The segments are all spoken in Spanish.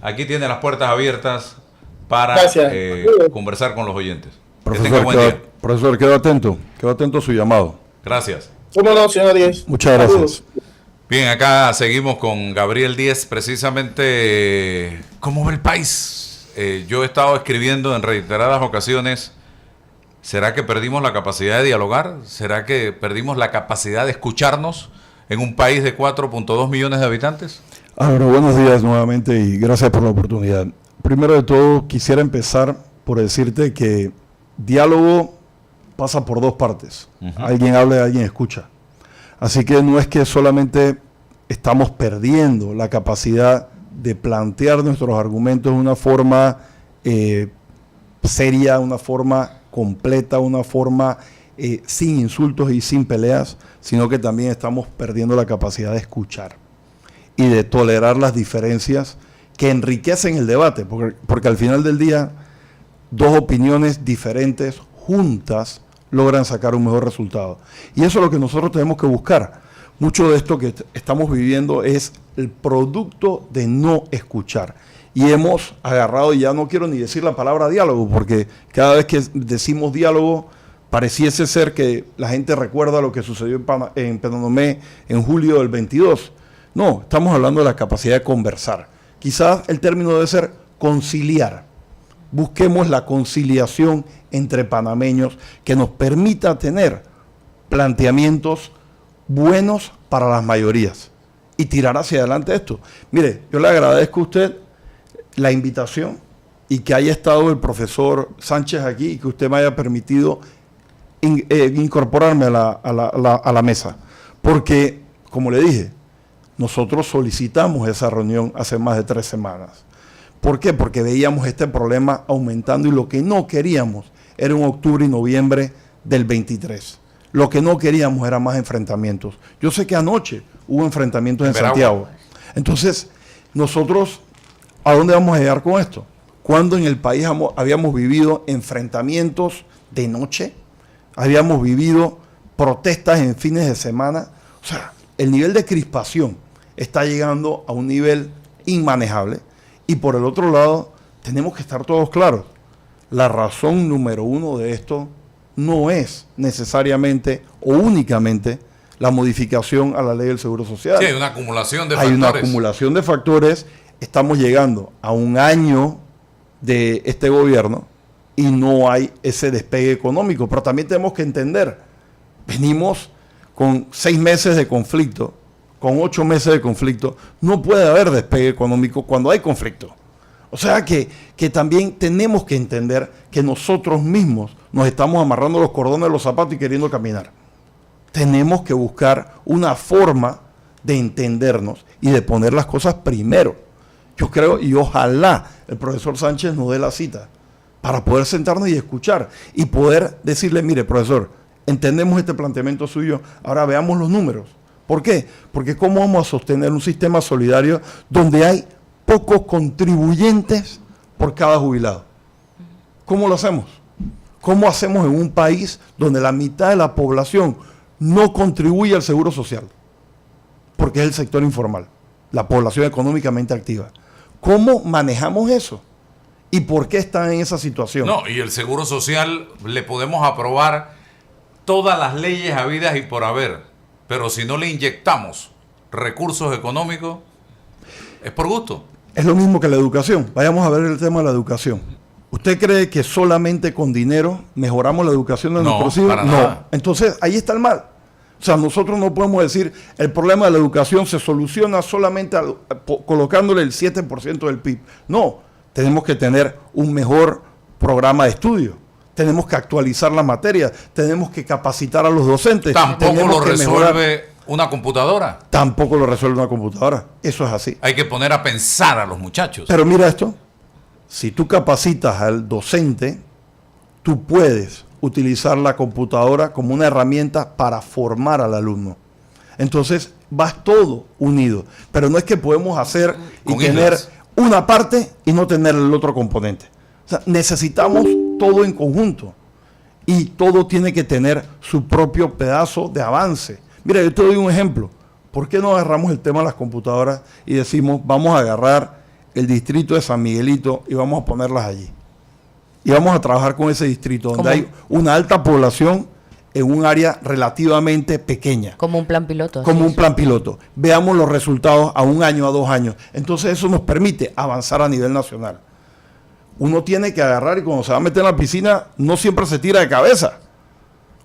aquí tiene las puertas abiertas para conversar con los oyentes. Profesor, quedo atento a su llamado. Gracias. ¿Cómo no, señor Díez? Muchas gracias. Bien, acá seguimos con Gabriel Díez, precisamente, ¿cómo ve el país? Yo he estado escribiendo en reiteradas ocasiones, ¿será que perdimos la capacidad de dialogar? ¿Será que perdimos la capacidad de escucharnos en un país de 4.2 millones de habitantes? Bueno, buenos días nuevamente y gracias por la oportunidad. Primero de todo, quisiera empezar por decirte que diálogo pasa por dos partes. Alguien habla y alguien escucha. Así que no es que solamente estamos perdiendo la capacidad de plantear nuestros argumentos de una forma seria, una forma completa, una forma sin insultos y sin peleas, sino que también estamos perdiendo la capacidad de escuchar y de tolerar las diferencias que enriquecen el debate, porque al final del día dos opiniones diferentes juntas logran sacar un mejor resultado. Y eso es lo que nosotros tenemos que buscar. Mucho de esto que estamos viviendo es el producto de no escuchar. Y hemos agarrado, y ya no quiero ni decir la palabra diálogo, porque cada vez que decimos diálogo, pareciese ser que la gente recuerda lo que sucedió en Penonomé en julio del 22. No, estamos hablando de la capacidad de conversar. Quizás el término debe ser conciliar. Busquemos la conciliación entre panameños que nos permita tener planteamientos buenos para las mayorías y tirar hacia adelante esto. Mire, yo le agradezco a usted la invitación y que haya estado el profesor Sánchez aquí y que usted me haya permitido incorporarme a la mesa. Porque, como le dije, nosotros solicitamos esa reunión hace más de 3 semanas. ¿Por qué? Porque veíamos este problema aumentando y lo que no queríamos era en octubre y noviembre del 23. Lo que no queríamos era más enfrentamientos. Yo sé que anoche hubo enfrentamientos en Santiago. Entonces, nosotros, ¿a dónde vamos a llegar con esto? Cuando en el país habíamos vivido enfrentamientos de noche, habíamos vivido protestas en fines de semana. O sea, el nivel de crispación está llegando a un nivel inmanejable. Y por el otro lado, tenemos que estar todos claros. La razón número uno de esto no es necesariamente o únicamente la modificación a la ley del Seguro Social. Sí, hay una acumulación de factores. Hay una acumulación de factores. Estamos llegando a un año de este gobierno y no hay ese despegue económico. Pero también tenemos que entender, venimos con 6 meses de conflicto, con 8 meses de conflicto, no puede haber despegue económico cuando hay conflicto. O sea que también tenemos que entender que nosotros mismos nos estamos amarrando los cordones de los zapatos y queriendo caminar. Tenemos que buscar una forma de entendernos y de poner las cosas primero. Yo creo y ojalá el profesor Sánchez nos dé la cita para poder sentarnos y escuchar y poder decirle, mire, profesor, entendemos este planteamiento suyo, ahora veamos los números. ¿Por qué? Porque ¿cómo vamos a sostener un sistema solidario donde hay pocos contribuyentes por cada jubilado? ¿Cómo lo hacemos? ¿Cómo hacemos en un país donde la mitad de la población no contribuye al seguro social? Porque es el sector informal, la población económicamente activa. ¿Cómo manejamos eso? ¿Y por qué están en esa situación? No, y el seguro social le podemos aprobar todas las leyes habidas y por haber. Pero si no le inyectamos recursos económicos, es por gusto. Es lo mismo que la educación. Vayamos a ver el tema de la educación. ¿Usted cree que solamente con dinero mejoramos la educación de nuestros hijos? No. Entonces, ahí está el mal. O sea, nosotros no podemos decir el problema de la educación se soluciona solamente colocándole el 7% del PIB. No, tenemos que tener un mejor programa de estudio. Tenemos que actualizar la materia, tenemos que capacitar a los docentes. Tampoco lo resuelve una computadora. Tampoco lo resuelve una computadora. Eso es así. Hay que poner a pensar a los muchachos. Pero mira esto, si tú capacitas al docente, tú puedes utilizar la computadora como una herramienta para formar al alumno. Entonces, vas todo unido. Pero no es que podemos hacer y tener una parte y no tener el otro componente. O sea, necesitamos todo en conjunto y todo tiene que tener su propio pedazo de avance. Mira, yo te doy un ejemplo. ¿Por qué no agarramos el tema de las computadoras y decimos, vamos a agarrar el distrito de San Miguelito y vamos a ponerlas allí. Y vamos a trabajar con ese distrito donde hay una alta población en un área relativamente pequeña. Como un plan piloto. Como un plan piloto. Veamos los resultados a 1 año, a 2 años. Entonces eso nos permite avanzar a nivel nacional. Uno tiene que agarrar y cuando se va a meter en la piscina, no siempre se tira de cabeza.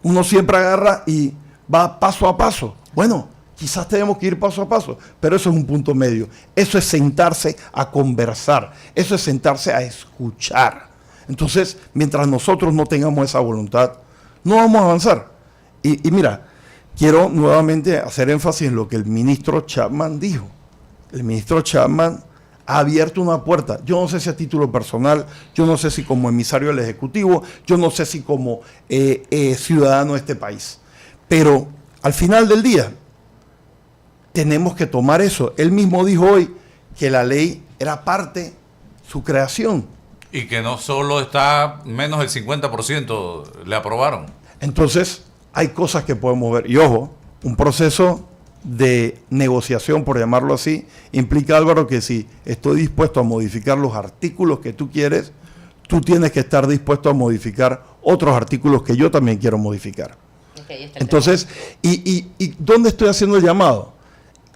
Uno siempre agarra y va paso a paso. Bueno, quizás tenemos que ir paso a paso, pero eso es un punto medio. Eso es sentarse a conversar. Eso es sentarse a escuchar. Entonces, mientras nosotros no tengamos esa voluntad, no vamos a avanzar. Y mira, quiero nuevamente hacer énfasis en lo que el ministro Chapman dijo. El ministro Chapman ha abierto una puerta. Yo no sé si a título personal, yo no sé si como emisario del Ejecutivo, yo no sé si como ciudadano de este país. Pero al final del día, tenemos que tomar eso. Él mismo dijo hoy que la ley era parte, su creación. Y que no solo está menos del 50%, le aprobaron. Entonces, hay cosas que podemos ver. Y ojo, un proceso de negociación, por llamarlo así, implica, Álvaro, que si estoy dispuesto a modificar los artículos que tú quieres, tú tienes que estar dispuesto a modificar otros artículos que yo también quiero modificar. Entonces, ¿y dónde estoy haciendo el llamado?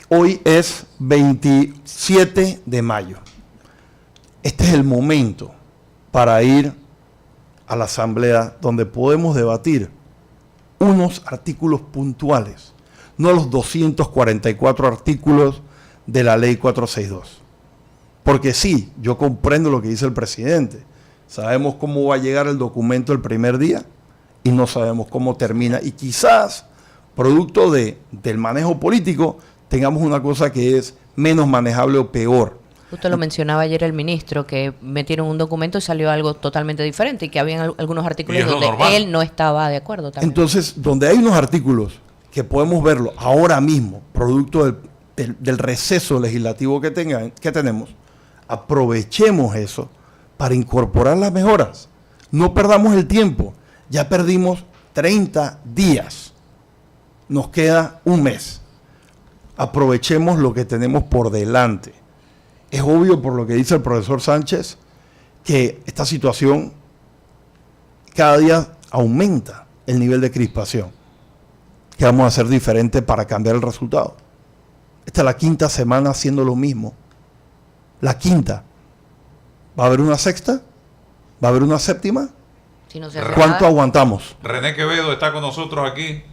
Hoy es 27 de mayo. Este es el momento para ir a la asamblea donde podemos debatir unos artículos puntuales, no los 244 artículos de la ley 462. Porque sí, yo comprendo lo que dice el presidente. Sabemos cómo va a llegar el documento el primer día y no sabemos cómo termina. Y quizás, producto del manejo político, tengamos una cosa que es menos manejable o peor. Justo lo mencionaba ayer el ministro, que metieron un documento y salió algo totalmente diferente y que habían algunos artículos donde él no estaba de acuerdo también. Entonces, donde hay unos artículos que podemos verlo ahora mismo, producto del receso legislativo que tenemos, aprovechemos eso para incorporar las mejoras. No perdamos el tiempo. Ya perdimos 30 días. Nos queda un mes. Aprovechemos lo que tenemos por delante. Es obvio, por lo que dice el profesor Sánchez, que esta situación cada día aumenta el nivel de crispación. ¿Qué vamos a hacer diferente para cambiar el resultado? Esta es la 5ª semana haciendo lo mismo. La 5ª. ¿Va a haber una 6ª? ¿Va a haber una 7ª? Si no se ¿Cuánto aguantamos? René Quevedo está con nosotros aquí.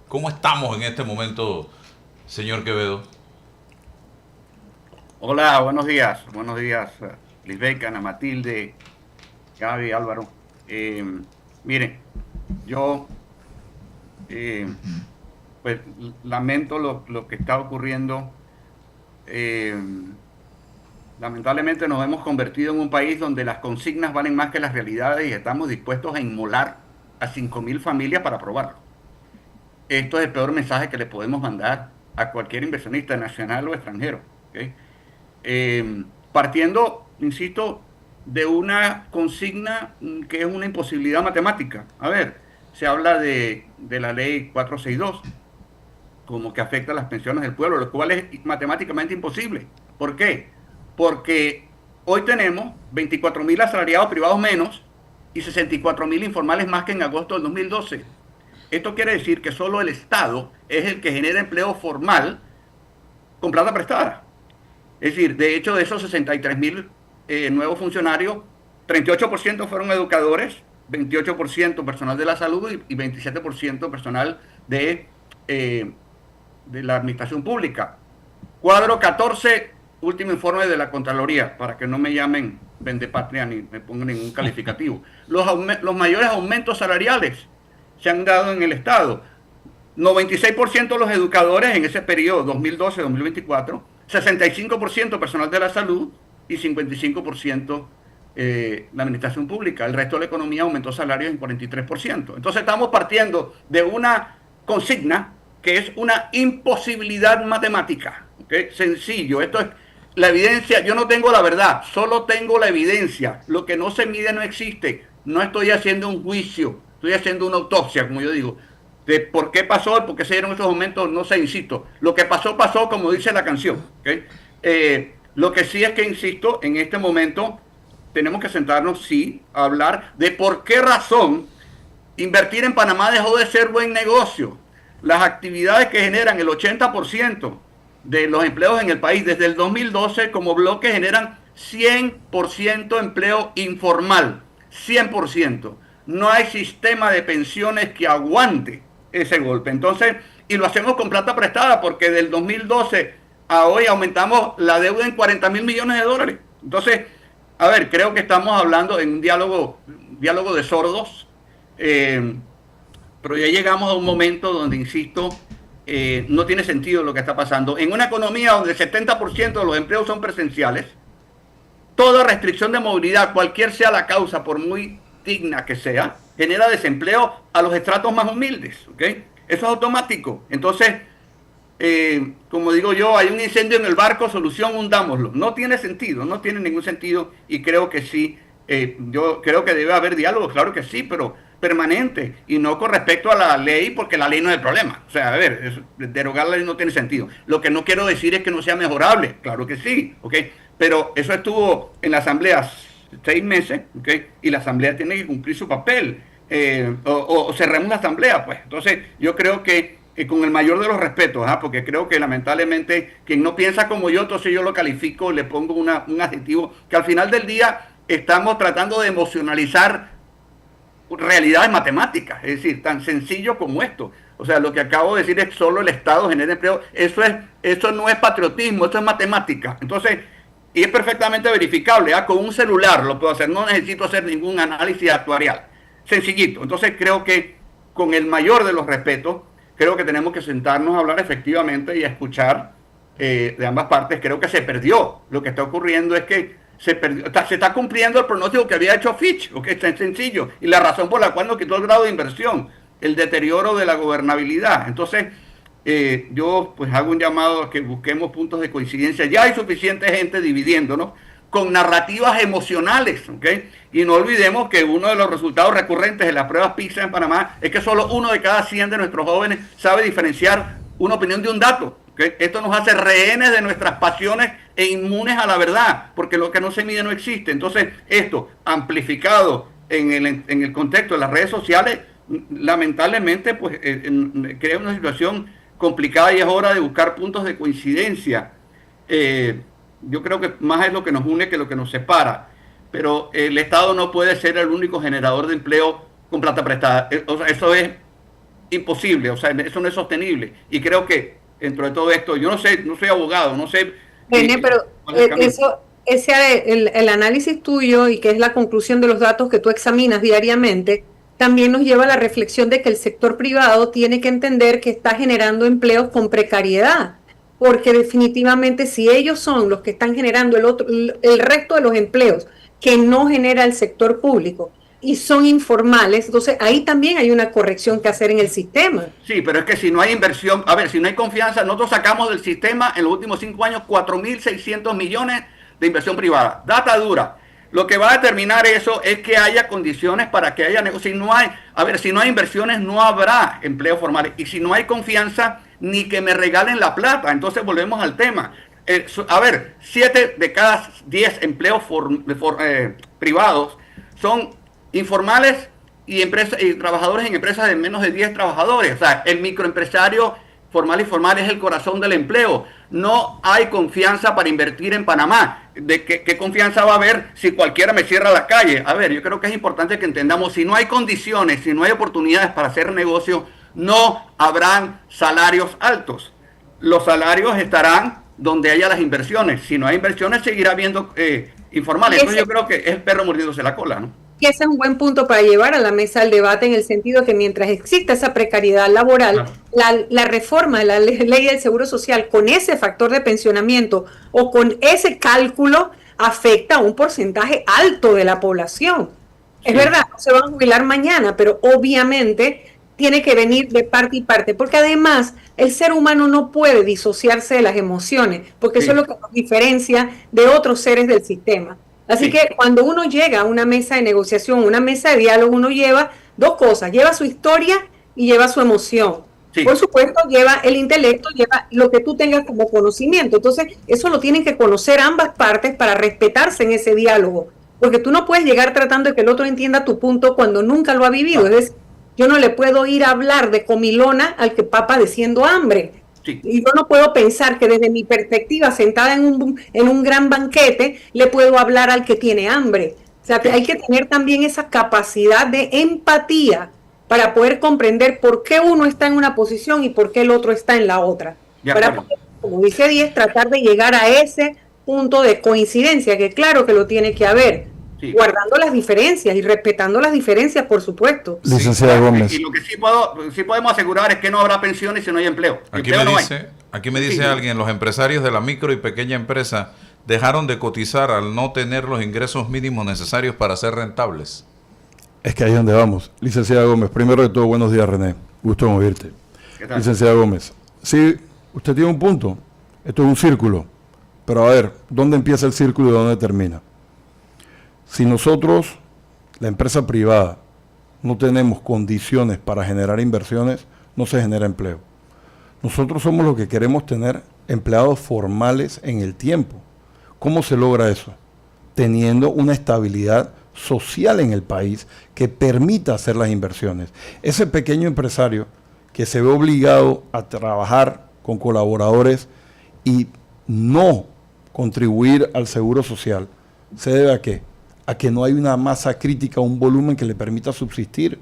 ¿Cómo estamos en este momento, señor Quevedo? Hola, buenos días. Buenos días, Lisbeth, Ana Matilde, Gaby, Álvaro. Miren, yo pues lamento lo que está ocurriendo. Lamentablemente nos hemos convertido en un país donde las consignas valen más que las realidades y estamos dispuestos a inmolar a 5.000 familias para aprobarlo. Esto es el peor mensaje que le podemos mandar a cualquier inversionista nacional o extranjero. ¿Okay? Partiendo, insisto, de una consigna que es una imposibilidad matemática. A ver, se habla de la ley 462 como que afecta a las pensiones del pueblo, lo cual es matemáticamente imposible. ¿Por qué? Porque hoy tenemos 24.000 asalariados privados menos y 64.000 informales más que en agosto del 2012. Esto quiere decir que solo el Estado es el que genera empleo formal con plata prestada. Es decir, de hecho, de esos 63.000 nuevos funcionarios, 38% fueron educadores, 28% personal de la salud y 27% personal de la administración pública. Cuadro 14, último informe de la Contraloría, para que no me llamen vendepatria ni me pongan ningún calificativo. Los mayores aumentos salariales se han dado en el Estado. 96% de los educadores en ese periodo, 2012-2024, 65% personal de la salud y 55% la administración pública. El resto de la economía aumentó salarios en 43%. Entonces estamos partiendo de una consigna que es una imposibilidad matemática. ¿Okay? Sencillo, esto es la evidencia. Yo no tengo la verdad, solo tengo la evidencia. Lo que no se mide no existe. No estoy haciendo un juicio, estoy haciendo una autopsia, como yo digo. De por qué pasó, por qué se dieron esos aumentos, no sé, insisto. Lo que pasó, pasó, como dice la canción. ¿Okay? Lo que sí es que, insisto, en este momento tenemos que sentarnos, sí, a hablar de por qué razón invertir en Panamá dejó de ser buen negocio. Las actividades que generan el 80% de los empleos en el país desde el 2012 como bloque generan 100% empleo informal. 100%. No hay sistema de pensiones que aguante ese golpe. Entonces, y lo hacemos con plata prestada porque del 2012 a hoy aumentamos la deuda en 40 mil millones de dólares. Entonces, a ver, creo que estamos hablando en un diálogo de sordos, pero ya llegamos a un momento donde, insisto, no tiene sentido lo que está pasando. En una economía donde el 70% de los empleos son presenciales, toda restricción de movilidad, cualquier sea la causa, por muy digna que sea, genera desempleo a los estratos más humildes, ¿ok? Eso es automático. Entonces, como digo yo, hay un incendio en el barco, solución, hundámoslo. No tiene sentido, no tiene ningún sentido, y creo que sí, yo creo que debe haber diálogo, claro que sí, pero permanente, y no con respecto a la ley, porque la ley no es el problema. O sea, a ver, derogar la ley no tiene sentido. Lo que no quiero decir es que no sea mejorable, claro que sí, ¿ok? Pero eso estuvo en la Asamblea 6 meses, ¿ok? Y la Asamblea tiene que cumplir su papel, o cerremos la Asamblea, pues. Entonces, yo creo que con el mayor de los respetos, porque creo que lamentablemente quien no piensa como yo, entonces yo lo califico, le pongo un adjetivo, que al final del día estamos tratando de emocionalizar realidades matemáticas, es decir, tan sencillo como esto. O sea, lo que acabo de decir es solo el Estado genera empleo. Eso no es patriotismo, eso es matemática. Entonces, y es perfectamente verificable, con un celular lo puedo hacer, no necesito hacer ningún análisis actuarial, sencillito. Entonces creo que con el mayor de los respetos, creo que tenemos que sentarnos a hablar efectivamente y a escuchar de ambas partes. Creo que se perdió. Lo que está ocurriendo es que se está cumpliendo el pronóstico que había hecho Fitch, que es tan sencillo, y la razón por la cual nos quitó el grado de inversión, el deterioro de la gobernabilidad. Entonces, yo pues hago un llamado a que busquemos puntos de coincidencia. Ya hay suficiente gente dividiéndonos con narrativas emocionales, ¿ok? Y no olvidemos que uno de los resultados recurrentes de las pruebas PISA en Panamá es que solo 1 de cada 100 de nuestros jóvenes sabe diferenciar una opinión de un dato, ¿ok? Esto nos hace rehenes de nuestras pasiones e inmunes a la verdad, porque lo que no se mide no existe. Entonces, esto amplificado en el contexto de las redes sociales, lamentablemente, pues crea una situación complicada, y es hora de buscar puntos de coincidencia. Yo creo que más es lo que nos une que lo que nos separa, pero el Estado no puede ser el único generador de empleo con plata prestada. O sea, eso es imposible, o sea, eso no es sostenible, y creo que dentro de todo esto, yo no sé, no soy abogado, no sé. Pero el análisis tuyo, y que es la conclusión de los datos que tú examinas diariamente, también nos lleva a la reflexión de que el sector privado tiene que entender que está generando empleos con precariedad, porque definitivamente si ellos son los que están generando el resto de los empleos que no genera el sector público y son informales, entonces ahí también hay una corrección que hacer en el sistema. Sí, pero es que si no hay inversión, a ver, si no hay confianza, nosotros sacamos del sistema en los últimos 5 años 4.600 millones de inversión privada, data dura. Lo que va a determinar eso es que haya condiciones para que haya negocio. Si no hay inversiones, no habrá empleos formales. Y si no hay confianza, ni que me regalen la plata. Entonces volvemos al tema. 7 de cada 10 empleos privados son informales y trabajadores en empresas de menos de 10 trabajadores. O sea, el microempresario formal y formal es el corazón del empleo. No hay confianza para invertir en Panamá. ¿De qué confianza va a haber si cualquiera me cierra la calle? A ver, yo creo que es importante que entendamos, si no hay condiciones, si no hay oportunidades para hacer negocio, no habrán salarios altos. Los salarios estarán donde haya las inversiones. Si no hay inversiones, seguirá habiendo informales. Entonces yo creo que es el perro mordiéndose la cola, ¿no? Y ese es un buen punto para llevar a la mesa el debate, en el sentido que mientras exista esa precariedad laboral, la reforma de la ley del Seguro Social con ese factor de pensionamiento o con ese cálculo afecta a un porcentaje alto de la población. Sí. Es verdad, no se van a jubilar mañana, pero obviamente tiene que venir de parte y parte, porque además el ser humano no puede disociarse de las emociones, porque eso es lo que nos diferencia de otros seres del sistema. Así que cuando uno llega a una mesa de negociación, una mesa de diálogo, uno lleva 2 cosas, lleva su historia y lleva su emoción. Sí. Por supuesto, lleva el intelecto, lleva lo que tú tengas como conocimiento. Entonces, eso lo tienen que conocer ambas partes para respetarse en ese diálogo. Porque tú no puedes llegar tratando de que el otro entienda tu punto cuando nunca lo ha vivido. Es decir, yo no le puedo ir a hablar de comilona al que va padeciendo hambre. Sí. Y yo no puedo pensar que desde mi perspectiva, sentada en un gran banquete, le puedo hablar al que tiene hambre. O sea, que hay que tener también esa capacidad de empatía para poder comprender por qué uno está en una posición y por qué el otro está en la otra. Para poder, como dice Díez, tratar de llegar a ese punto de coincidencia, que claro que lo tiene que haber, sí, guardando las diferencias y respetando las diferencias, por supuesto. Licenciada Gómez. Y lo que sí podemos asegurar es que no habrá pensiones si no hay empleo. Aquí me dice alguien, los empresarios de la micro y pequeña empresa dejaron de cotizar al no tener los ingresos mínimos necesarios para ser rentables. Es que ahí es donde vamos. Licenciada Gómez, primero de todo, buenos días, René. Gusto en oírte. Licenciada Gómez, sí, usted tiene un punto. Esto es un círculo. Pero a ver, ¿dónde empieza el círculo y dónde termina? Si nosotros, la empresa privada, no tenemos condiciones para generar inversiones, no se genera empleo. Nosotros somos los que queremos tener empleados formales en el tiempo. ¿Cómo se logra eso? Teniendo una estabilidad social en el país que permita hacer las inversiones. Ese pequeño empresario que se ve obligado a trabajar con colaboradores y no contribuir al seguro social, ¿se debe a qué? A que no hay una masa crítica, un volumen que le permita subsistir.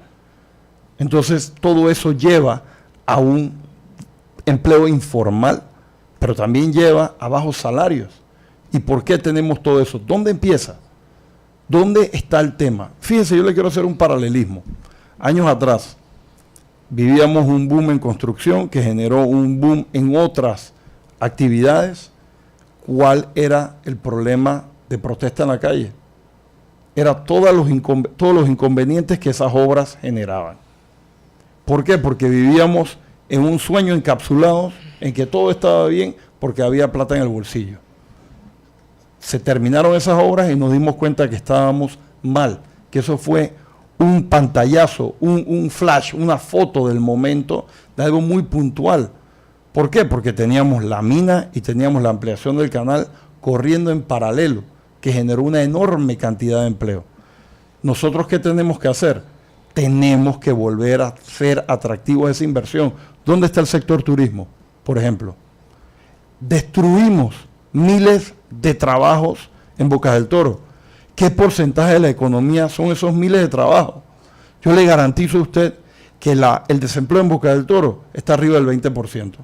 Entonces, todo eso lleva a un empleo informal, pero también lleva a bajos salarios. ¿Y por qué tenemos todo eso? ¿Dónde empieza? ¿Dónde está el tema? Fíjense, yo le quiero hacer un paralelismo. Años atrás, vivíamos un boom en construcción que generó un boom en otras actividades. ¿Cuál era el problema de protesta en la calle? Era todos los inconvenientes que esas obras generaban. ¿Por qué? Porque vivíamos en un sueño encapsulados en que todo estaba bien porque había plata en el bolsillo. Se terminaron esas obras y nos dimos cuenta que estábamos mal, que eso fue un pantallazo, un flash, una foto del momento de algo muy puntual. ¿Por qué? Porque teníamos la mina y teníamos la ampliación del canal corriendo en paralelo, que generó una enorme cantidad de empleo. ¿Nosotros qué tenemos que hacer? Tenemos que volver a ser atractivos esa inversión. ¿Dónde está el sector turismo, por ejemplo? Destruimos miles de trabajos en Bocas del Toro. ¿Qué porcentaje de la economía son esos miles de trabajos? Yo le garantizo a usted que el desempleo en Bocas del Toro está arriba del 20%.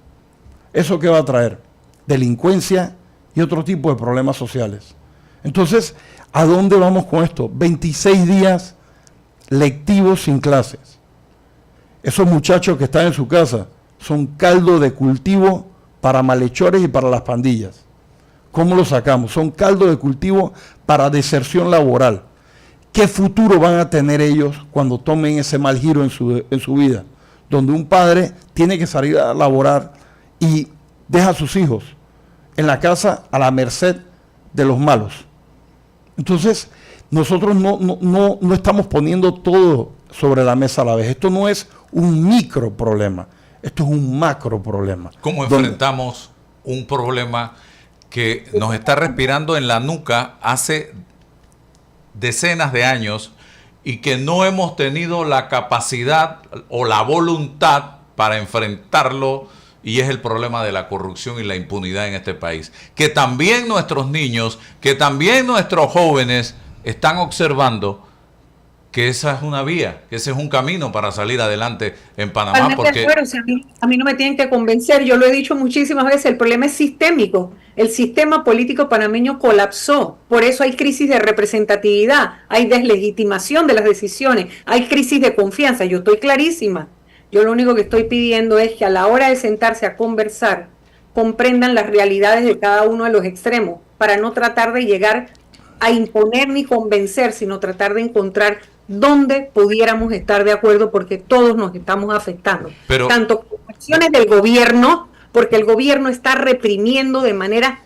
¿Eso qué va a traer? Delincuencia y otro tipo de problemas sociales. Entonces, ¿a dónde vamos con esto? 26 días lectivos sin clases. Esos muchachos que están en su casa son caldo de cultivo para malhechores y para las pandillas. ¿Cómo lo sacamos? Son caldo de cultivo para deserción laboral. ¿Qué futuro van a tener ellos cuando tomen ese mal giro en su vida? Donde un padre tiene que salir a laborar y deja a sus hijos en la casa a la merced de los malos. Entonces, nosotros no estamos poniendo todo sobre la mesa a la vez. Esto no es un micro problema, esto es un macro problema. ¿Cómo enfrentamos un problema que nos está respirando en la nuca hace decenas de años y que no hemos tenido la capacidad o la voluntad para enfrentarlo? Y es el problema de la corrupción y la impunidad en este país. Que también nuestros niños, que también nuestros jóvenes están observando que esa es una vía, que ese es un camino para salir adelante en Panamá. Porque o sea, a mí no me tienen que convencer, yo lo he dicho muchísimas veces, el problema es sistémico. El sistema político panameño colapsó, por eso hay crisis de representatividad, hay deslegitimación de las decisiones, hay crisis de confianza, yo estoy clarísima. Yo lo único que estoy pidiendo es que a la hora de sentarse a conversar, comprendan las realidades de cada uno de los extremos, para no tratar de llegar a imponer ni convencer, sino tratar de encontrar dónde pudiéramos estar de acuerdo, porque todos nos estamos afectando. Tanto con acciones del gobierno, porque el gobierno está reprimiendo de manera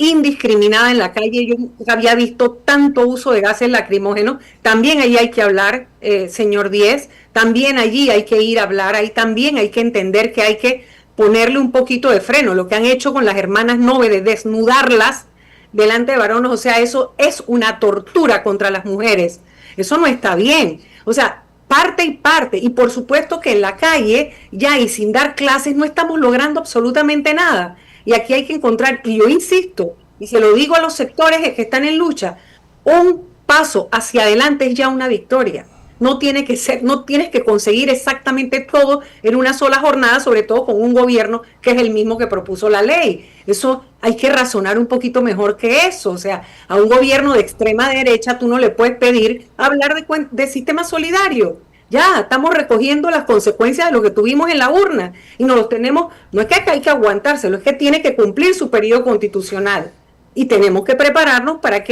indiscriminada en la calle. Yo había visto tanto uso de gases lacrimógenos. También ahí hay que hablar, señor Díez. También allí hay que ir a hablar. Ahí también hay que entender que hay que ponerle un poquito de freno. Lo que han hecho con las hermanas Nove de desnudarlas delante de varones, o sea, eso es una tortura contra las mujeres. Eso no está bien. O sea, parte y parte. Y por supuesto que en la calle, ya y sin dar clases, no estamos logrando absolutamente nada. Y aquí hay que encontrar, y yo insisto, y se lo digo a los sectores que están en lucha, un paso hacia adelante es ya una victoria. No tiene que ser, no tienes que conseguir exactamente todo en una sola jornada, sobre todo con un gobierno que es el mismo que propuso la ley. Eso hay que razonar un poquito mejor que eso. O sea, a un gobierno de extrema derecha tú no le puedes pedir hablar de sistema solidario. Ya, estamos recogiendo las consecuencias de lo que tuvimos en la urna y nos los tenemos, no es que hay que aguantárselo, es que tiene que cumplir su periodo constitucional y tenemos que prepararnos para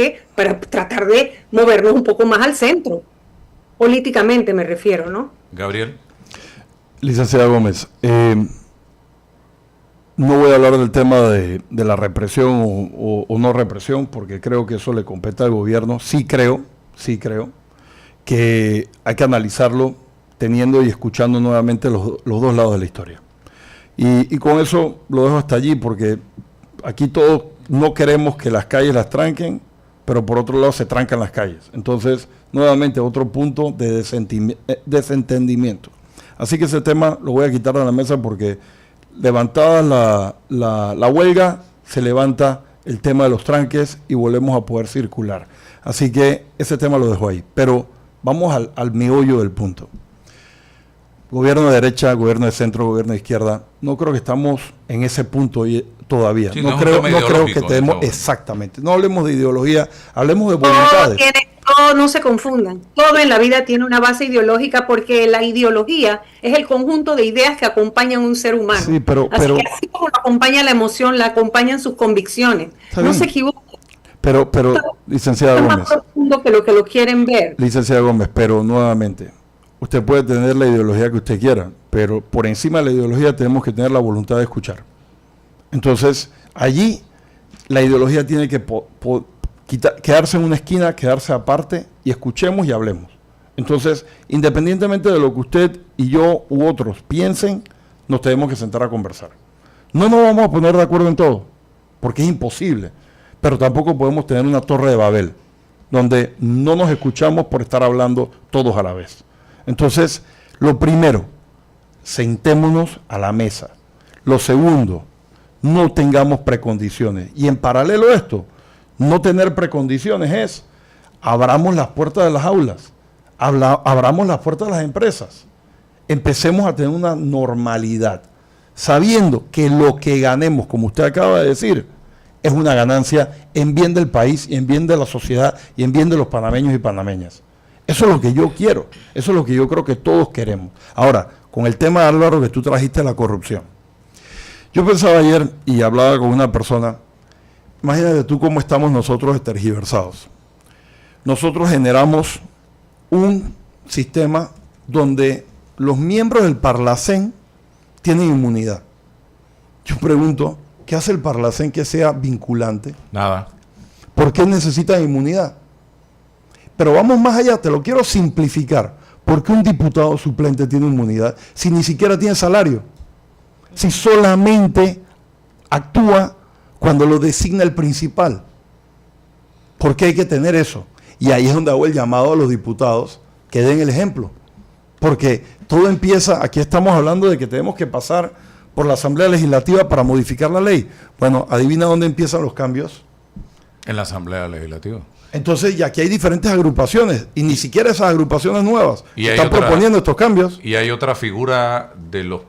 tratar de movernos un poco más al centro. Políticamente me refiero, ¿no? Gabriel. Licenciada Gómez, no voy a hablar del tema de la represión o no represión, porque creo que eso le compete al gobierno. Sí creo que hay que analizarlo teniendo y escuchando nuevamente los dos lados de la historia. Y con eso lo dejo hasta allí, porque aquí todos no queremos que las calles las tranquen, pero por otro lado se trancan las calles. Entonces, nuevamente, otro punto de desentendimiento. Así que ese tema lo voy a quitar de la mesa porque levantada la huelga, se levanta el tema de los tranques y volvemos a poder circular. Así que ese tema lo dejo ahí. Pero vamos al meollo del punto. Gobierno de derecha, gobierno de centro, gobierno de izquierda. No creo que estamos en ese punto todavía. Sí, no creo que tenemos exactamente. No hablemos de ideología, hablemos de voluntades. No se confundan. Todo en la vida tiene una base ideológica porque la ideología es el conjunto de ideas que acompañan a un ser humano. Sí, pero así como lo acompaña la emoción, la acompañan sus convicciones. No se equivoquen. Pero licenciada Gómez. Es más profundo que lo quieren ver. Licenciada Gómez, pero nuevamente, usted puede tener la ideología que usted quiera, pero por encima de la ideología tenemos que tener la voluntad de escuchar. Entonces, allí la ideología tiene que quedarse en una esquina, quedarse aparte y escuchemos y hablemos. Entonces, independientemente de lo que usted y yo u otros piensen, nos tenemos que sentar a conversar. No nos vamos a poner de acuerdo en todo, porque es imposible, pero tampoco podemos tener una torre de Babel, donde no nos escuchamos por estar hablando todos a la vez. Entonces, lo primero, sentémonos a la mesa. Lo segundo, no tengamos precondiciones. Y en paralelo a esto, no tener precondiciones es, abramos las puertas de las aulas, abramos las puertas de las empresas, empecemos a tener una normalidad, sabiendo que lo que ganemos, como usted acaba de decir, es una ganancia en bien del país y en bien de la sociedad y en bien de los panameños y panameñas. Eso es lo que yo quiero, eso es lo que yo creo que todos queremos. Ahora, con el tema, Álvaro, que tú trajiste la corrupción. Yo pensaba ayer y hablaba con una persona, imagínate tú cómo estamos nosotros tergiversados. Nosotros generamos un sistema donde los miembros del Parlacén tienen inmunidad. Yo pregunto, ¿qué hace el Parlacén que sea vinculante? Nada. ¿Por qué necesitan inmunidad? Pero vamos más allá, te lo quiero simplificar. ¿Por qué un diputado suplente tiene inmunidad si ni siquiera tiene salario? Si solamente actúa cuando lo designa el principal. ¿Por qué hay que tener eso? Y ahí es donde hago el llamado a los diputados que den el ejemplo. Porque todo empieza, aquí estamos hablando de que tenemos que pasar por la Asamblea Legislativa para modificar la ley. Bueno, adivina dónde empiezan los cambios. En la Asamblea Legislativa. Entonces, y aquí hay diferentes agrupaciones, y ni siquiera esas agrupaciones nuevas están proponiendo estos cambios. Y hay otra figura de los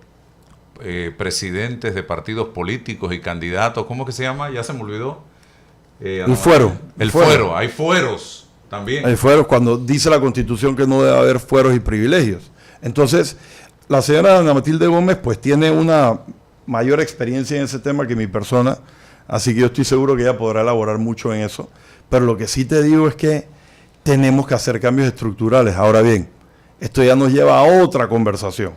presidentes de partidos políticos y candidatos, ¿cómo que se llama? Ya se me olvidó. El fuero. El fuero, hay fueros también. Hay fueros cuando dice la Constitución que no debe haber fueros y privilegios. Entonces, la señora Ana Matilde Gómez pues tiene una mayor experiencia en ese tema que mi persona, así que yo estoy seguro que ella podrá elaborar mucho en eso. Pero lo que sí te digo es que tenemos que hacer cambios estructurales. Ahora bien, esto ya nos lleva a otra conversación.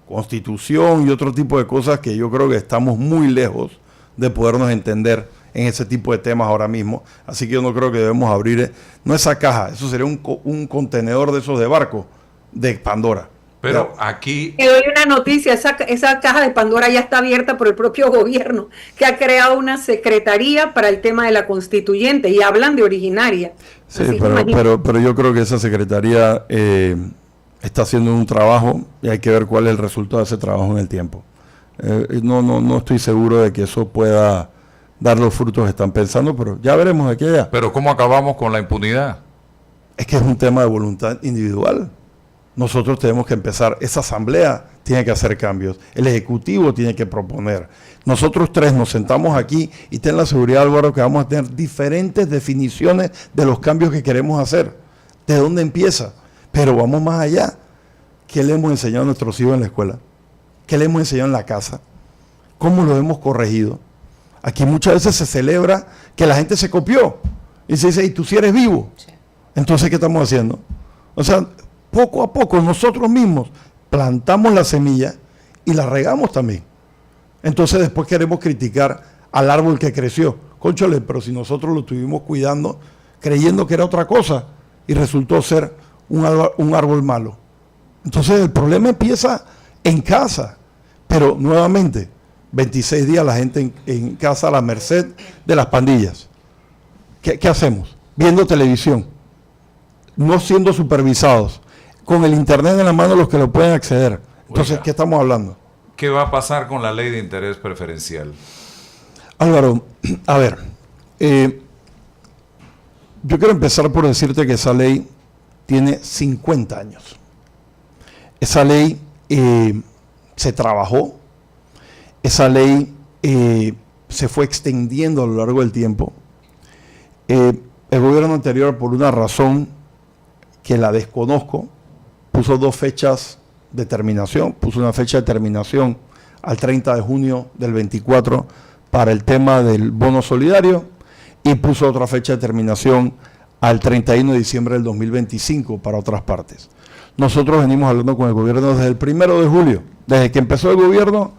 Constitución y otro tipo de cosas que yo creo que estamos muy lejos de podernos entender en ese tipo de temas ahora mismo. Así que yo no creo que debemos abrir, no esa caja, eso sería un contenedor de esos de barco de Pandora. Pero aquí... Te doy una noticia, esa caja de Pandora ya está abierta por el propio gobierno, que ha creado una secretaría para el tema de la constituyente, y hablan de originaria. Sí, pero yo creo que esa secretaría está haciendo un trabajo y hay que ver cuál es el resultado de ese trabajo en el tiempo. No estoy seguro de que eso pueda dar los frutos que están pensando, pero ya veremos de aquí a allá. Pero ¿cómo acabamos con la impunidad? Es que es un tema de voluntad individual. Nosotros tenemos que empezar, esa asamblea tiene que hacer cambios, el Ejecutivo tiene que proponer. Nosotros tres nos sentamos aquí y ten la seguridad, Álvaro, que vamos a tener diferentes definiciones de los cambios que queremos hacer. ¿De dónde empieza? Pero vamos más allá. ¿Qué le hemos enseñado a nuestros hijos en la escuela? ¿Qué le hemos enseñado en la casa? ¿Cómo lo hemos corregido? Aquí muchas veces se celebra que la gente se copió y se dice, ¿y tú si eres vivo? Sí. Entonces, ¿qué estamos haciendo? O sea, poco a poco nosotros mismos plantamos la semilla y la regamos también. Entonces después queremos criticar al árbol que creció. Cónchale, pero si nosotros lo estuvimos cuidando creyendo que era otra cosa y resultó ser un árbol malo. Entonces el problema empieza en casa, pero nuevamente 26 días la gente en casa a la merced de las pandillas. ¿Qué hacemos? Viendo televisión, no siendo supervisados, con el internet en la mano los que lo pueden acceder. Entonces, oiga, ¿qué estamos hablando? ¿Qué va a pasar con la ley de interés preferencial? Álvaro, a ver, yo quiero empezar por decirte que esa ley tiene 50 años. Esa ley se trabajó, esa ley se fue extendiendo a lo largo del tiempo. El gobierno anterior, por una razón que la desconozco, puso dos fechas de terminación, puso una fecha de terminación al 30 de junio del 24 para el tema del bono solidario y puso otra fecha de terminación al 31 de diciembre del 2025 para otras partes. Nosotros venimos hablando con el gobierno desde el 1 de julio, desde que empezó el gobierno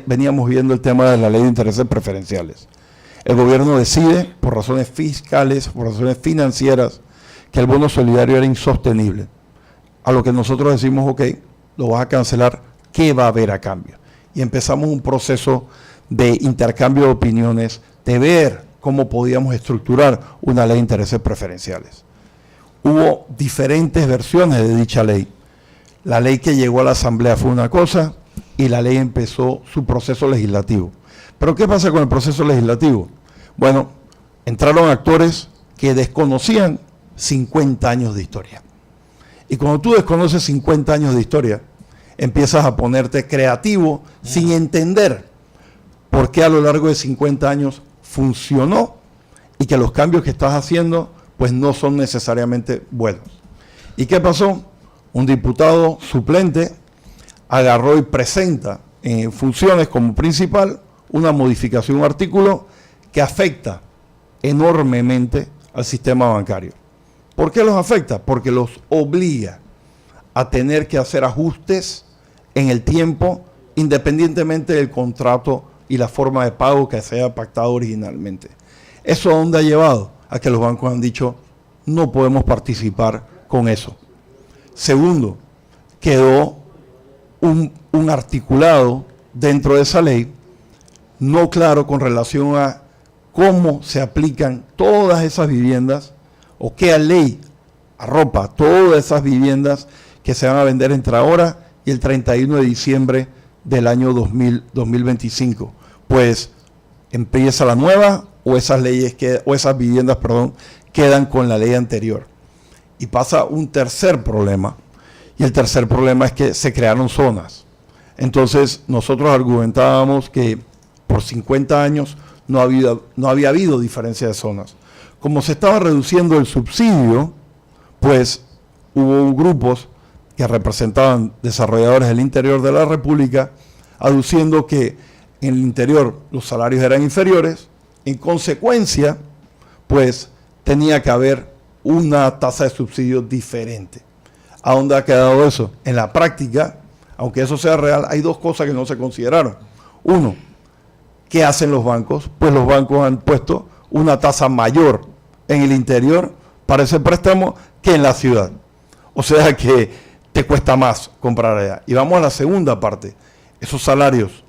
veníamos viendo el tema de la ley de intereses preferenciales. El gobierno decide, por razones fiscales, por razones financieras, que el bono solidario era insostenible. A lo que nosotros decimos, ok, lo vas a cancelar, ¿qué va a haber a cambio? Y empezamos un proceso de intercambio de opiniones, de ver cómo podíamos estructurar una ley de intereses preferenciales. Hubo diferentes versiones de dicha ley. La ley que llegó a la Asamblea fue una cosa y la ley empezó su proceso legislativo. ¿Pero qué pasa con el proceso legislativo? Bueno, entraron actores que desconocían 50 años de historia. Y cuando tú desconoces 50 años de historia, empiezas a ponerte creativo sin entender por qué a lo largo de 50 años funcionó y que los cambios que estás haciendo pues no son necesariamente buenos. ¿Y qué pasó? Un diputado suplente agarró y presenta en funciones como principal una modificación, un artículo que afecta enormemente al sistema bancario. ¿Por qué los afecta? Porque los obliga a tener que hacer ajustes en el tiempo, independientemente del contrato y la forma de pago que se haya pactado originalmente. ¿Eso a dónde ha llevado? A que los bancos han dicho, no podemos participar con eso. Segundo, quedó un articulado dentro de esa ley no claro con relación a cómo se aplican todas esas viviendas o qué ley arropa todas esas viviendas que se van a vender entre ahora y el 31 de diciembre del año 2025. Pues empieza la nueva o esas leyes o esas viviendas, quedan con la ley anterior. Y pasa un tercer problema. Y el tercer problema es que se crearon zonas. Entonces nosotros argumentábamos que por 50 años no había habido diferencia de zonas. Como se estaba reduciendo el subsidio, pues hubo grupos que representaban desarrolladores del interior de la República, aduciendo que en el interior los salarios eran inferiores. En consecuencia, pues tenía que haber una tasa de subsidio diferente. ¿A dónde ha quedado eso? En la práctica, aunque eso sea real, hay dos cosas que no se consideraron. Uno, ¿Qué hacen los bancos? Pues los bancos han puesto una tasa mayor en el interior para ese préstamo que en la ciudad. O sea que te cuesta más comprar allá. Y vamos a la segunda parte. Esos salarios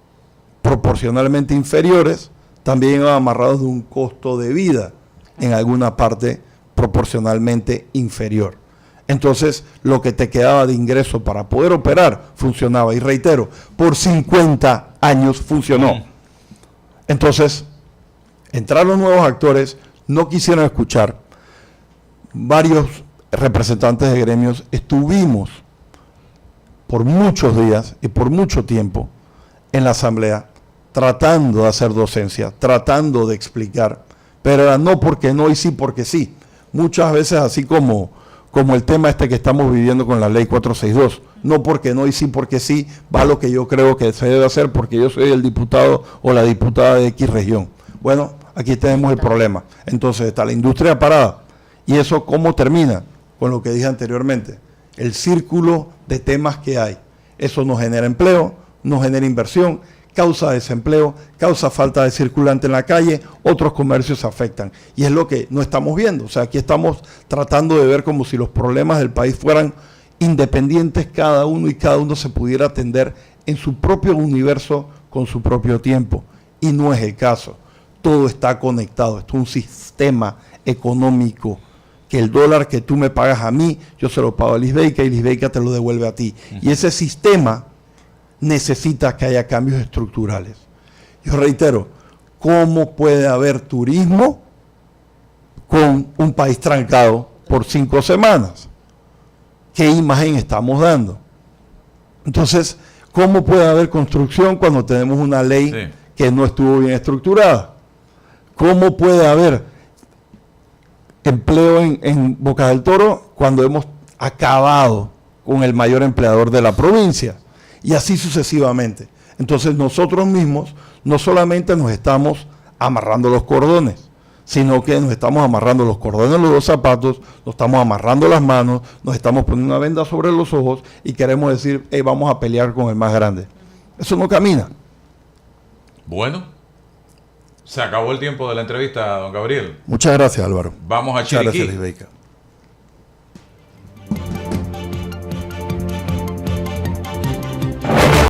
proporcionalmente inferiores también van amarrados de un costo de vida en alguna parte proporcionalmente inferior. Entonces, lo que te quedaba de ingreso para poder operar funcionaba. Y reitero, por 50 años funcionó. Entonces, entraron nuevos actores, no quisieron escuchar. Varios representantes de gremios estuvimos por muchos días y por mucho tiempo en la asamblea tratando de hacer docencia, tratando de explicar, pero era no porque no y sí porque sí. Muchas veces así como el tema este que estamos viviendo con la ley 462, no porque no y sí porque sí, va lo que yo creo que se debe hacer porque yo soy el diputado o la diputada de X región. Bueno, aquí tenemos el problema. Entonces está la industria parada. ¿Y eso cómo termina? Con lo que dije anteriormente, el círculo de temas que hay. Eso no genera empleo, no genera inversión, causa desempleo, causa falta de circulante en la calle, otros comercios se afectan. Y es lo que no estamos viendo. O sea, aquí estamos tratando de ver como si los problemas del país fueran independientes cada uno y cada uno se pudiera atender en su propio universo con su propio tiempo. Y no es el caso. Todo está conectado. Esto es un sistema económico que el dólar que tú me pagas a mí, yo se lo pago a Lisbeica y Lisbeica te lo devuelve a ti. Y ese sistema necesita que haya cambios estructurales. Yo reitero, ¿cómo puede haber turismo con un país trancado por 5 semanas? ¿Qué imagen estamos dando? Entonces, ¿cómo puede haber construcción cuando tenemos una ley que no estuvo bien estructurada? ¿Cómo puede haber empleo en Boca del Toro cuando hemos acabado con el mayor empleador de la provincia? Y así sucesivamente. Entonces nosotros mismos no solamente nos estamos amarrando los cordones, sino que nos estamos amarrando los cordones en los 2 zapatos, nos estamos amarrando las manos, nos estamos poniendo una venda sobre los ojos y queremos decir, hey, vamos a pelear con el más grande. Eso no camina. Bueno, se acabó el tiempo de la entrevista, don Gabriel. Muchas gracias, Álvaro. Vamos a Muchas Chiriquí. gracias, Lisbeica.